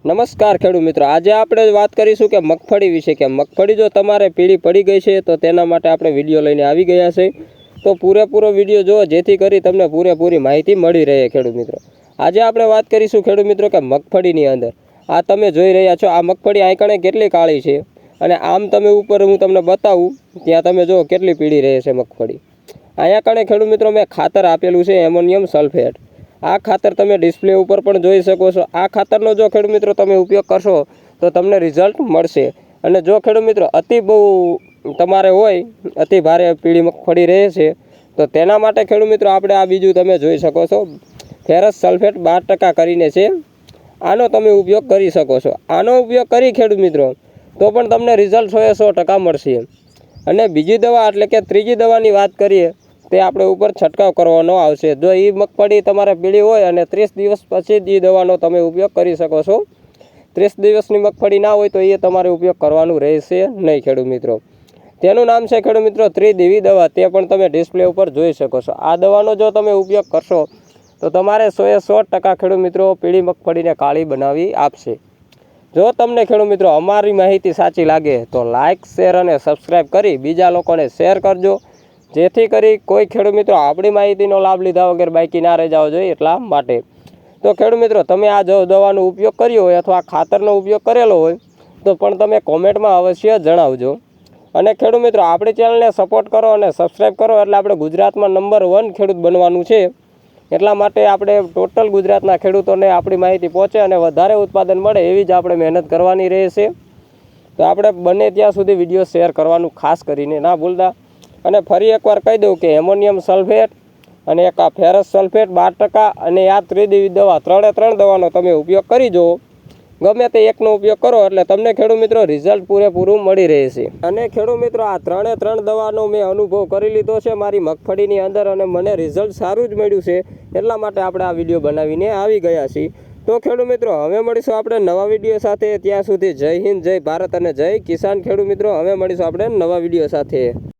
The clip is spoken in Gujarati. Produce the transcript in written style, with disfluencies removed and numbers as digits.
નમસ્કાર ખેડૂત મિત્રો, આજે આપણે વાત કરીશું કે મગફળી વિશે કે મગફળી જો તમારે પીળી પડી ગઈ છે તો તેના માટે આપણે વિડીયો લઈને આવી ગયા છે. તો પૂરેપૂરો વિડીયો જુઓ જેથી કરી તમને પૂરેપૂરી માહિતી મળી રહે. ખેડૂત મિત્રો, આજે આપણે વાત કરીશું ખેડૂત મિત્રો કે મગફળીની અંદર આ તમે જોઈ રહ્યા છો, આ મગફળી આંકણે કેટલી કાળી છે અને આમ તમે ઉપર હું તમને બતાવું ત્યાં તમે જુઓ કેટલી પીળી રહે છે મગફળી. અહીંયા કણે ખેડૂત મિત્રો મેં ખાતર આપેલું છે એમોનિયમ સલ્ફેટ. આ ખાતર તમે ડિસ્પ્લે ઉપર પણ જોઈ શકો છો. આ ખાતરનો જો ખેડૂત મિત્રો તમે ઉપયોગ કરશો તો તમને રિઝલ્ટ મળશે. અને જો ખેડૂત મિત્રો અતિ બહુ તમારે હોય, અતિ ભારે પીળી મગફળી રહે છે તો તેના માટે ખેડૂત મિત્રો આપણે આ બીજું તમે જોઈ શકો છો, ફેરસ સલ્ફેટ 12% કરીને છે. આનો તમે ઉપયોગ કરી શકો છો. આનો ઉપયોગ કરી ખેડૂત મિત્રો તો પણ તમને રિઝલ્ટ 100% મળશે. અને બીજી દવા એટલે કે ત્રીજી દવાની વાત કરીએ તે આપણે ઉપર છંટકાવ કરવાનો આવશે. જો એ મગફળી તમારે પીળી હોય અને 30 દિવસ પછી જ એ દવાનો તમે ઉપયોગ કરી શકો છો. 30 દિવસની મગફળી ના હોય તો એ તમારે ઉપયોગ કરવાનું રહેશે નહીં ખેડૂત મિત્રો. તેનું નામ છે ખેડૂત મિત્રો ત્રિદેવી દવા. તે પણ તમે ડિસ્પ્લે ઉપર જોઈ શકો છો. આ દવાનો જો તમે ઉપયોગ કરશો તો તમારે 100% ખેડૂત મિત્રો પીળી મગફળીને કાળી બનાવી આપશે. જો તમને ખેડૂત મિત્રો અમારી માહિતી સાચી લાગે તો લાઇક, શેર અને સબસ્ક્રાઈબ કરી બીજા લોકોને શેર કરજો, જેથી કરી કોઈ ખેડૂત મિત્રો આપણી માહિતીનો લાભ લીધા વગર બાકી ના રહી જવો જોઈએ એટલા માટે. તો ખેડૂત મિત્રો તમે આ જો દવાનો ઉપયોગ કર્યો હોય અથવા ખાતરનો ઉપયોગ કરેલો હોય તો પણ તમે કોમેન્ટમાં અવશ્ય જણાવજો. અને ખેડૂત મિત્રો આપણી ચેનલને સપોર્ટ કરો અને સબસ્ક્રાઈબ કરો એટલે આપણે ગુજરાતમાં નંબર 1 ખેડૂત બનવાનું છે. એટલા માટે આપણે ટોટલ ગુજરાતના ખેડૂતોને આપણી માહિતી પહોંચે અને વધારે ઉત્પાદન મળે એવી જ આપણે મહેનત કરવાની રહેશે. તો આપણે બને ત્યાં સુધી વિડીયો શેર કરવાનું ખાસ કરીને ના ભૂલતા. અને ફરી એકવાર કહી દઉં કે એમોનિયમ સલ્ફેટ અને એક આ ફેરસ સલ્ફેટ 12% અને આ ત્રિદેવી દવા, 3 દવાનો તમે ઉપયોગ કરી જુઓ. ગમે તે એકનો ઉપયોગ કરો એટલે તમને ખેડૂત મિત્રો રિઝલ્ટ પૂરેપૂરું મળી રહેશે. અને ખેડૂત મિત્રો આ 3 દવાનો મેં અનુભવ કરી લીધો છે મારી મગફળીની અંદર અને મને રિઝલ્ટ સારું જ મળ્યું છે. એટલા માટે આપણે આ વિડીયો બનાવીને આવી ગયા છીએ. તો ખેડૂત મિત્રો હવે મળીશું આપણે નવા વિડીયો સાથે. ત્યાં સુધી જય હિન્દ, જય ભારત અને જય કિસાન. ખેડૂત મિત્રો હવે મળીશું આપણે નવા વિડીયો સાથે.